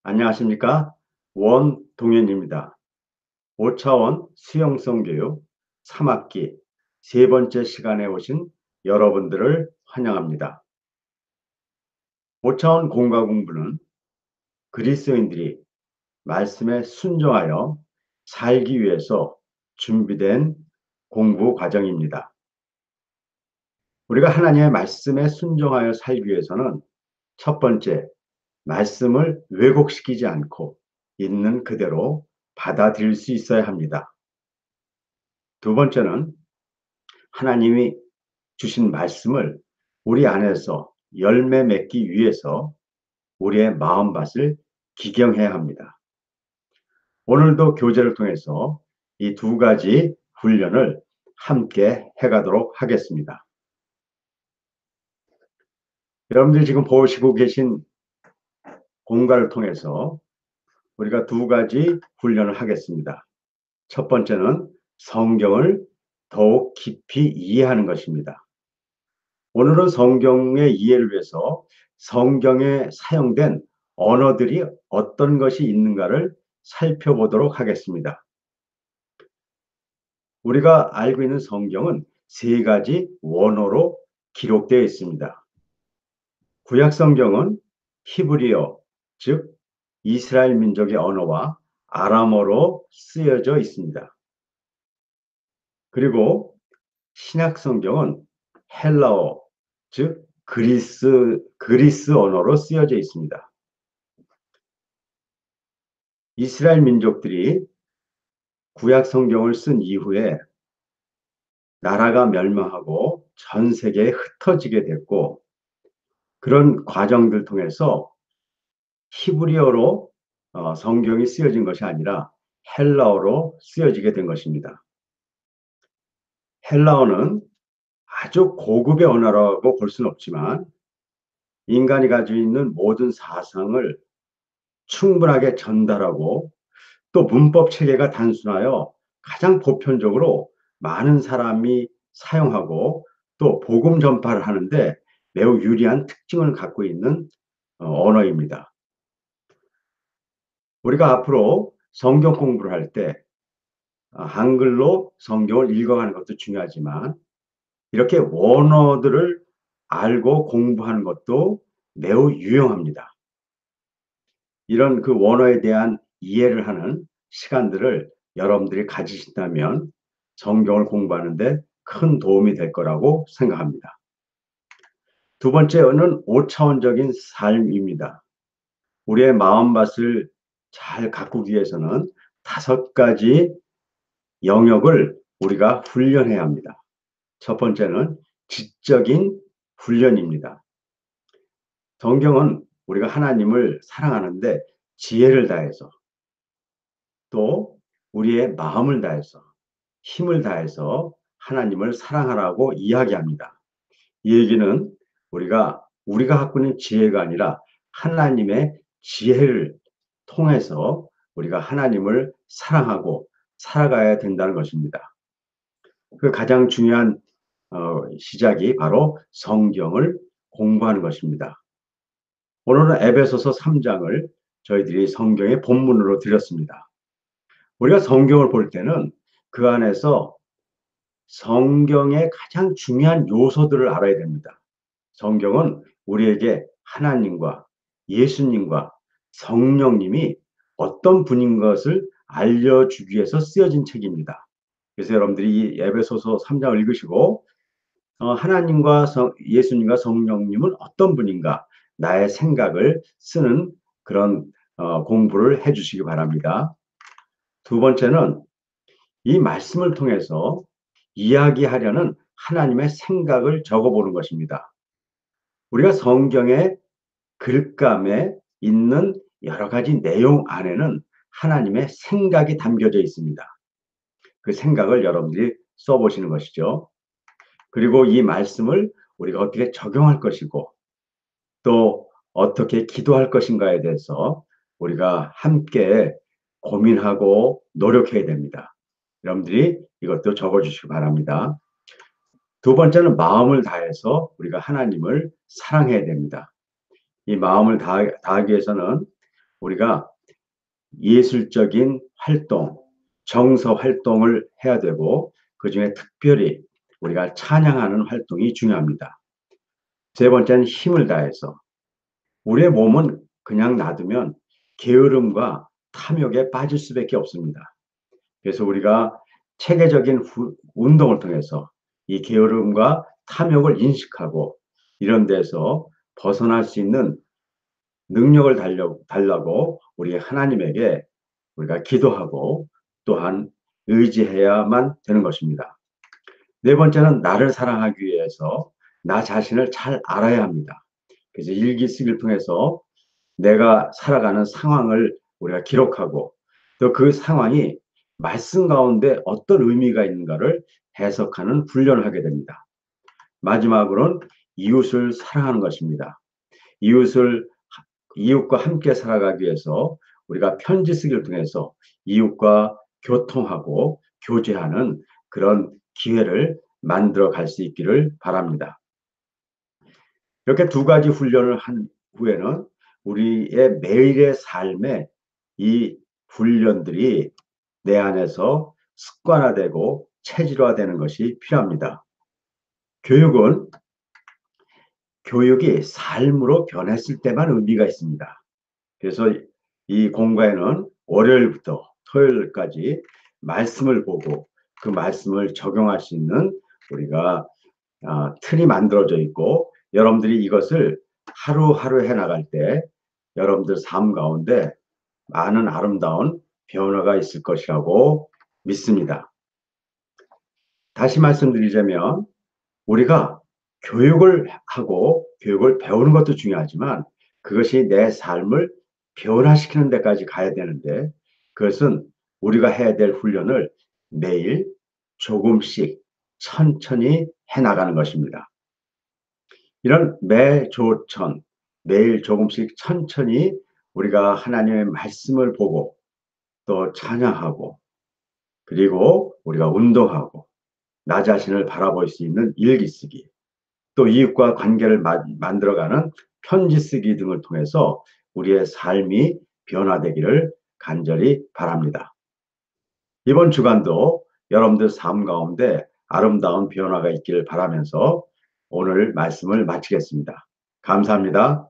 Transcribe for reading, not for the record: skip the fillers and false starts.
안녕하십니까? 원동현입니다. 5차원 수용성 교육 3학기 세 번째 시간에 오신 여러분들을 환영합니다. 5차원 공과 공부는 그리스도인들이 말씀에 순종하여 살기 위해서 준비된 공부 과정입니다. 우리가 하나님의 말씀에 순종하여 살기 위해서는 첫 번째, 말씀을 왜곡시키지 않고 있는 그대로 받아들일 수 있어야 합니다. 두 번째는 하나님이 주신 말씀을 우리 안에서 열매 맺기 위해서 우리의 마음밭을 기경해야 합니다. 오늘도 교재를 통해서 이 두 가지 훈련을 함께 해가도록 하겠습니다. 여러분들이 지금 보시고 계신 공과를 통해서 우리가 두 가지 훈련을 하겠습니다. 첫 번째는 성경을 더욱 깊이 이해하는 것입니다. 오늘은 성경의 이해를 위해서 성경에 사용된 언어들이 어떤 것이 있는가를 살펴보도록 하겠습니다. 우리가 알고 있는 성경은 세 가지 원어로 기록되어 있습니다. 구약 성경은 히브리어, 즉 이스라엘 민족의 언어와 아람어로 쓰여져 있습니다. 그리고 신약 성경은 헬라어, 즉 그리스 언어로 쓰여져 있습니다. 이스라엘 민족들이 구약 성경을 쓴 이후에 나라가 멸망하고 전 세계에 흩어지게 됐고, 그런 과정들 통해서 히브리어로 성경이 쓰여진 것이 아니라 헬라어로 쓰여지게 된 것입니다. 헬라어는 아주 고급의 언어라고 볼 수는 없지만 인간이 가지고 있는 모든 사상을 충분하게 전달하고 또 문법 체계가 단순하여 가장 보편적으로 많은 사람이 사용하고 또 복음 전파를 하는데 매우 유리한 특징을 갖고 있는 언어입니다. 우리가 앞으로 성경 공부를 할 때 한글로 성경을 읽어가는 것도 중요하지만 이렇게 원어들을 알고 공부하는 것도 매우 유용합니다. 이런 그 원어에 대한 이해를 하는 시간들을 여러분들이 가지신다면 성경을 공부하는데 큰 도움이 될 거라고 생각합니다. 두 번째는 5차원적인 삶입니다. 우리의 마음밭을 잘 가꾸기 위해서는 5가지 영역을 우리가 훈련해야 합니다. 첫 번째는 지적인 훈련입니다. 성경은 우리가 하나님을 사랑하는데 지혜를 다해서 또 우리의 마음을 다해서 힘을 다해서 하나님을 사랑하라고 이야기합니다. 이 얘기는 우리가 갖고 있는 지혜가 아니라 하나님의 지혜를 통해서 우리가 하나님을 사랑하고 살아가야 된다는 것입니다. 그 가장 중요한 시작이 바로 성경을 공부하는 것입니다. 오늘은 에베소서 3장을 저희들이 성경의 본문으로 드렸습니다. 우리가 성경을 볼 때는 그 안에서 성경의 가장 중요한 요소들을 알아야 됩니다. 성경은 우리에게 하나님과 예수님과 성령님이 어떤 분인 것을 알려주기 위해서 쓰여진 책입니다. 그래서 여러분들이 이 에베소서 3장을 읽으시고 하나님과 예수님과 성령님은 어떤 분인가 나의 생각을 쓰는 그런 공부를 해주시기 바랍니다. 두 번째는 이 말씀을 통해서 이야기하려는 하나님의 생각을 적어보는 것입니다. 우리가 성경의 글감에 있는 여러 가지 내용 안에는 하나님의 생각이 담겨져 있습니다. 그 생각을 여러분들이 써보시는 것이죠. 그리고 이 말씀을 우리가 어떻게 적용할 것이고 또 어떻게 기도할 것인가에 대해서 우리가 함께 고민하고 노력해야 됩니다. 여러분들이 이것도 적어주시기 바랍니다. 두 번째는 마음을 다해서 우리가 하나님을 사랑해야 됩니다. 이 마음을 다하기 위해서는 우리가 예술적인 활동, 정서 활동을 해야 되고 그중에 특별히 우리가 찬양하는 활동이 중요합니다. 세 번째는 힘을 다해서 우리의 몸은 그냥 놔두면 게으름과 탐욕에 빠질 수밖에 없습니다. 그래서 우리가 체계적인 운동을 통해서 이 게으름과 탐욕을 인식하고 이런 데서 벗어날 수 있는 능력을 달라고 우리 하나님에게 우리가 기도하고 또한 의지해야만 되는 것입니다. 네 번째는 나를 사랑하기 위해서 나 자신을 잘 알아야 합니다. 그래서 일기 쓰기를 통해서 내가 살아가는 상황을 우리가 기록하고 또 그 상황이 말씀 가운데 어떤 의미가 있는가를 해석하는 훈련을 하게 됩니다. 마지막으로는 이웃을 사랑하는 것입니다. 이웃을 이웃과 함께 살아가기 위해서 우리가 편지 쓰기를 통해서 이웃과 교통하고 교제하는 그런 기회를 만들어 갈 수 있기를 바랍니다. 이렇게 두 가지 훈련을 한 후에는 우리의 매일의 삶에 이 훈련들이 내 안에서 습관화되고 체질화되는 것이 필요합니다. 교육이 삶으로 변했을 때만 의미가 있습니다. 그래서 이 공부에는 월요일부터 토요일까지 말씀을 보고 그 말씀을 적용할 수 있는 우리가 틀이 만들어져 있고 여러분들이 이것을 하루하루 해나갈 때 여러분들 삶 가운데 많은 아름다운 변화가 있을 것이라고 믿습니다. 다시 말씀드리자면 우리가 교육을 하고 교육을 배우는 것도 중요하지만 그것이 내 삶을 변화시키는 데까지 가야 되는데 그것은 우리가 해야 될 훈련을 매일 조금씩 천천히 해나가는 것입니다. 이런 매조천, 매일 조금씩 천천히 우리가 하나님의 말씀을 보고 또 찬양하고 그리고 우리가 운동하고 나 자신을 바라볼 수 있는 일기 쓰기 또 이웃과 관계를 만들어가는 편지 쓰기 등을 통해서 우리의 삶이 변화되기를 간절히 바랍니다. 이번 주간도 여러분들 삶 가운데 아름다운 변화가 있기를 바라면서 오늘 말씀을 마치겠습니다. 감사합니다.